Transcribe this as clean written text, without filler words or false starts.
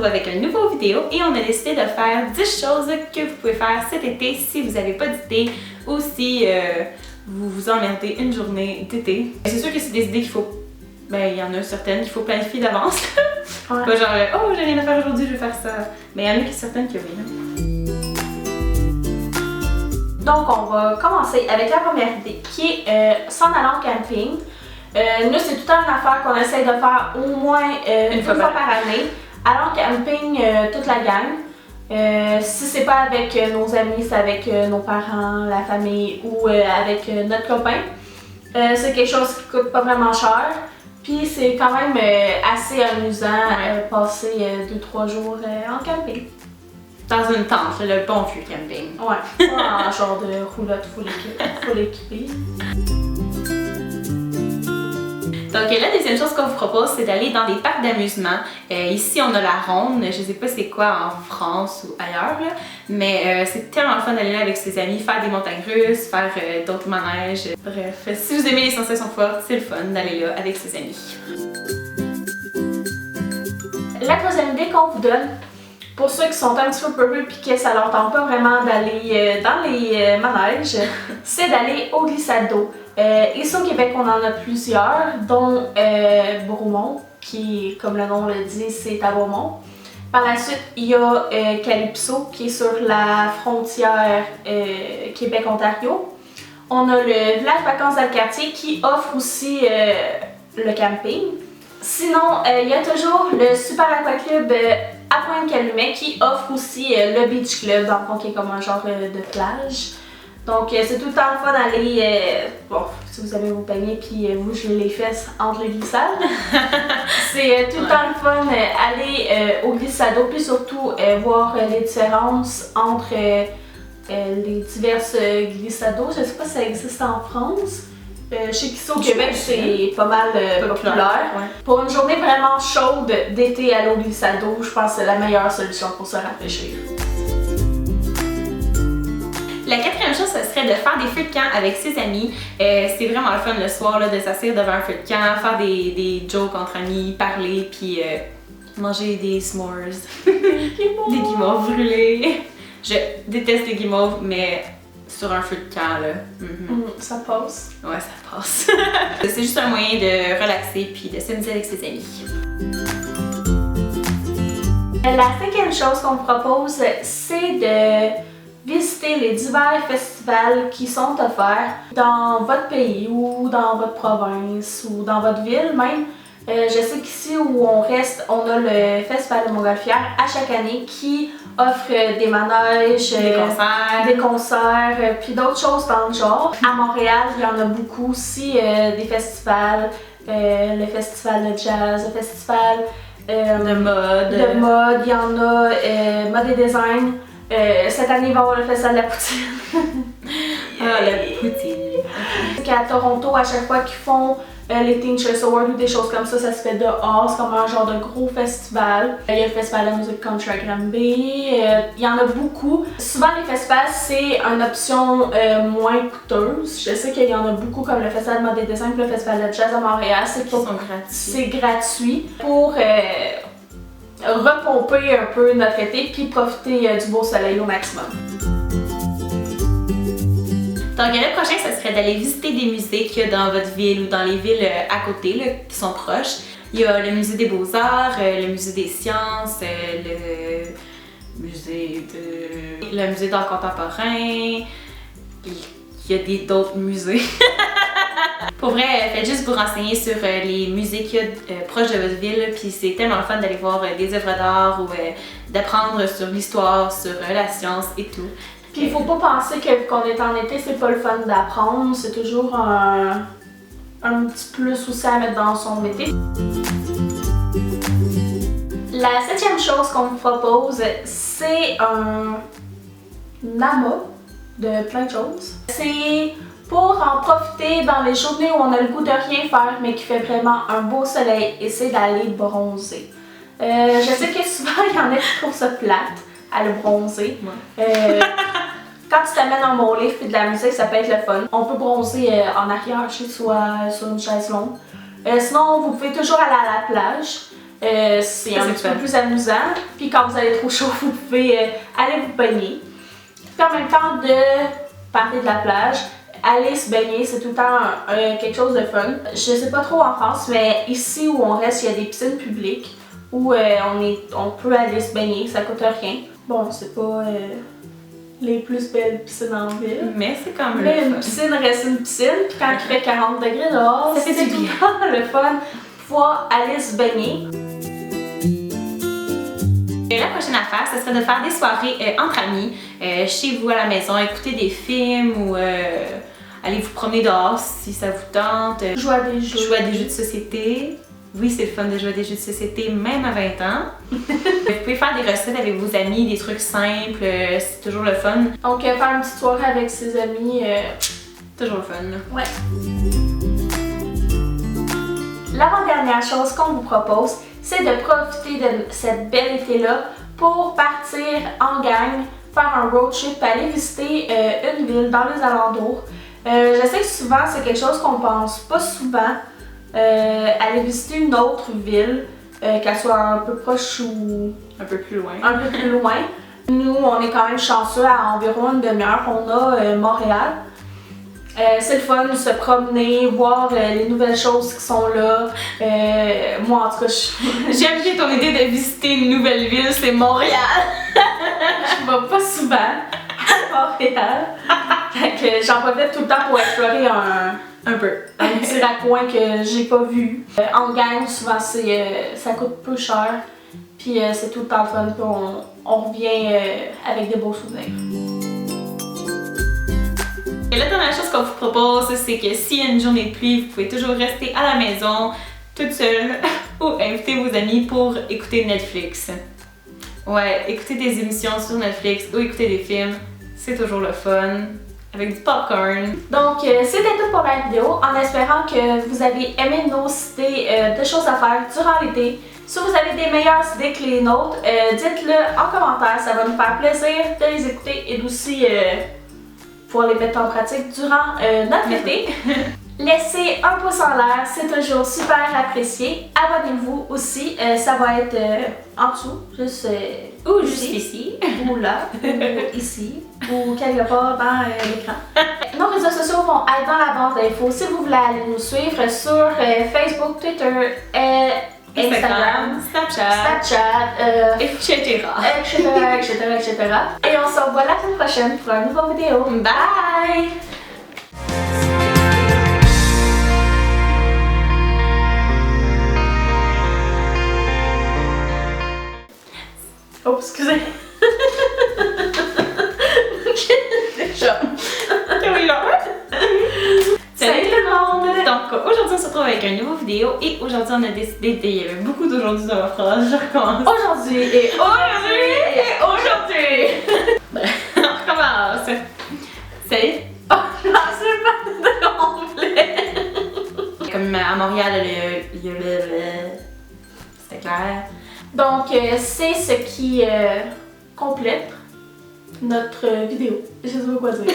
retrouve avec une nouvelle vidéo et on a décidé de faire 10 choses que vous pouvez faire cet été si vous n'avez pas d'idée ou si vous vous emmerdez une journée d'été. C'est sûr que c'est des idées qu'il faut, il y en a certaines qu'il faut planifier d'avance. Ouais. Pas genre, oh j'ai rien à faire aujourd'hui, je vais faire ça. Mais il y en a certaines qui oui. Donc on va commencer avec la première idée qui est s'en aller en camping. Nous, c'est tout le temps une affaire qu'on essaye de faire au moins une fois par année. Aller en camping toute la gang. Si c'est pas avec nos amis, c'est avec nos parents, la famille ou avec notre copain. C'est quelque chose qui coûte pas vraiment cher. Puis c'est quand même assez amusant passer 2-3 jours en camping. Dans une tente, le bon vieux camping. Ouais, pas en genre de roulotte full équipée. Donc la deuxième chose qu'on vous propose, c'est d'aller dans des parcs d'amusement. Ici, on a la Ronde, je sais pas c'est quoi en France ou ailleurs, là, mais c'est tellement fun d'aller là avec ses amis, faire des montagnes russes, faire d'autres manèges. Bref, si vous aimez les sensations fortes, c'est le fun d'aller là avec ses amis. La troisième idée qu'on vous donne, pour ceux qui sont un petit peu peureux et que ça leur tente pas vraiment d'aller dans les manèges, c'est d'aller au glissade d'eau. Ici au Québec, on en a plusieurs, dont Bromont, qui, comme le nom le dit, c'est à Bromont. Par la suite, il y a Calypso, qui est sur la frontière Québec-Ontario. On a le village vacances d'Alcartier qui offre aussi le camping. Sinon, il y a toujours le Super Aqua Club à Pointe-Calumet qui offre aussi le Beach Club, dans le fond, qui est comme un genre de plage. Donc c'est tout le temps le fun d'aller, bon, si vous avez vos paniers puis vous gelez les fesses entre les glissades. C'est tout le temps le fun aller au glissado puis surtout voir les différences entre les diverses glissados. Je sais pas si ça existe en France. Je sais qu'ici au Québec c'est pas mal populaire. Ouais. Pour une journée vraiment chaude d'été aller au glissado, je pense que c'est la meilleure solution pour se rafraîchir. La quatrième chose, ce serait de faire des feux de camp avec ses amis. C'est vraiment le fun le soir là, de s'asseoir devant un feu de camp, faire des jokes entre amis, parler, puis manger des s'mores, des guimauves brûlés. Je déteste les guimauves, mais sur un feu de camp, là. Ça passe. Ouais, ça passe. C'est juste un moyen de relaxer puis de s'amuser avec ses amis. La cinquième chose qu'on vous propose, c'est de visiter les divers festivals qui sont offerts dans votre pays ou dans votre province ou dans votre ville même. Je sais qu'ici où on reste, on a le Festival de Montgolfière à chaque année qui offre des manèges, des concerts, puis d'autres choses dans le genre. À Montréal, il y en a beaucoup aussi des festivals, le festival de jazz, le festival de mode. Il y en a mode et design. Cette année, il va y avoir le festival de la poutine. La poutine. À Toronto, à chaque fois qu'ils font les Teen Choice Awards ou des choses comme ça se fait dehors. C'est comme un genre de gros festival. Il y a le festival de la musique country à Granby. Il y en a beaucoup. Souvent, les festivals, c'est une option moins coûteuse. Je sais qu'il y en a beaucoup, comme le festival de mode et design et le festival de jazz à Montréal. C'est gratuit pour repomper un peu notre été puis profiter du beau soleil au maximum. Donc le prochain, ce serait d'aller visiter des musées qu'il y a dans votre ville ou dans les villes à côté là, qui sont proches. Il y a le musée des beaux-arts, le musée des sciences, le musée d'art contemporain. Il y a d'autres musées. Pour vrai, faites juste vous renseigner sur les musées qu'il y a proches de votre ville, puis c'est tellement fun d'aller voir des œuvres d'art ou d'apprendre sur l'histoire, sur la science et tout. Puis il faut pas penser que qu'on est en été, c'est pas le fun d'apprendre, c'est toujours un petit plus aussi à mettre dans son été. La septième chose qu'on vous propose, c'est un amas de plein de choses. C'est pour en profiter dans les journées où on a le goût de rien faire, mais qui fait vraiment un beau soleil, et c'est d'aller bronzer. Je sais que souvent, il y en a qui trouvent ça plate, à le bronzer. Quand tu t'amènes un bon livre et de la musique, ça peut être le fun. On peut bronzer en arrière chez soi, sur une chaise longue. Sinon, vous pouvez toujours aller à la plage. C'est un petit peu plus amusant. Puis quand vous avez trop chaud, vous pouvez aller vous baigner. Puis en même temps de parler de la plage, aller se baigner, c'est tout le temps quelque chose de fun. Je sais pas trop en France, mais ici où on reste, il y a des piscines publiques où on peut aller se baigner, ça coûte rien. Bon, c'est pas les plus belles piscines en ville. Mais c'est quand même Mais le une fun. piscine reste une piscine, puis quand il fait 40 degrés dehors, Ça fait c'est du tout bien. le temps le fun de pouvoir aller se baigner. La prochaine affaire, ce serait de faire des soirées entre amis, chez vous à la maison, écouter des films ou aller vous promener dehors si ça vous tente. Jouer à des jeux. Jouer à des jeux de société. Oui, c'est le fun de jouer à des jeux de société, même à 20 ans. Vous pouvez faire des recettes avec vos amis, des trucs simples, c'est toujours le fun. Donc, faire une petite soirée avec ses amis, Toujours le fun. ouais. L'avant-dernière chose qu'on vous propose, c'est de profiter de cette belle été-là pour partir en gang, faire un road trip, aller visiter une ville dans les alentours. Je sais que souvent, c'est quelque chose qu'on pense pas souvent. Aller visiter une autre ville, qu'elle soit un peu proche ou Un peu plus loin. un peu plus loin. Nous, on est quand même chanceux, à environ une demi-heure, on a Montréal. C'est le fun de se promener, voir les nouvelles choses qui sont là. Moi, en tout cas, J'aime bien ton idée de visiter une nouvelle ville, c'est Montréal. je vais pas souvent à Montréal. Fait que j'en profite tout le temps pour explorer un petit raccoin que j'ai pas vu. En gang, souvent, ça coûte peu cher. Puis c'est tout le temps le fun, puis on revient avec des beaux souvenirs. Et la dernière chose qu'on vous propose, c'est que s'il y a une journée de pluie, vous pouvez toujours rester à la maison, toute seule, ou inviter vos amis pour écouter Netflix. Ouais, écouter des émissions sur Netflix ou écouter des films, c'est toujours le fun, avec du popcorn. Donc, c'était tout pour la vidéo, en espérant que vous avez aimé nos idées de choses à faire durant l'été. Si vous avez des meilleures idées que les nôtres, dites-le en commentaire, ça va nous faire plaisir de les écouter et aussi pouvoir les mettre en pratique durant notre été. Laissez un pouce en l'air, c'est toujours super apprécié. Abonnez-vous aussi, ça va être en dessous, juste Ou juste ici. ou là, ou ici, ou quelque part dans l'écran. Nos réseaux sociaux vont être dans la barre d'infos si vous voulez aller nous suivre sur Facebook, Twitter, Instagram, Snapchat, etc. etc. Et on se revoit la semaine prochaine pour une nouvelle vidéo. Bye! Oh, excusez. Déjà. Salut tout le monde! Donc aujourd'hui on se retrouve avec une nouvelle vidéo et aujourd'hui on a décidé il y avait beaucoup d'aujourd'hui dans ma phrase, je recommence. Aujourd'hui et aujourd'hui. On recommence. Salut! Oh, je m'en sais pas de complet. Comme à Montréal, c'était clair. Donc, c'est ce qui complète notre vidéo. Je sais pas quoi dire.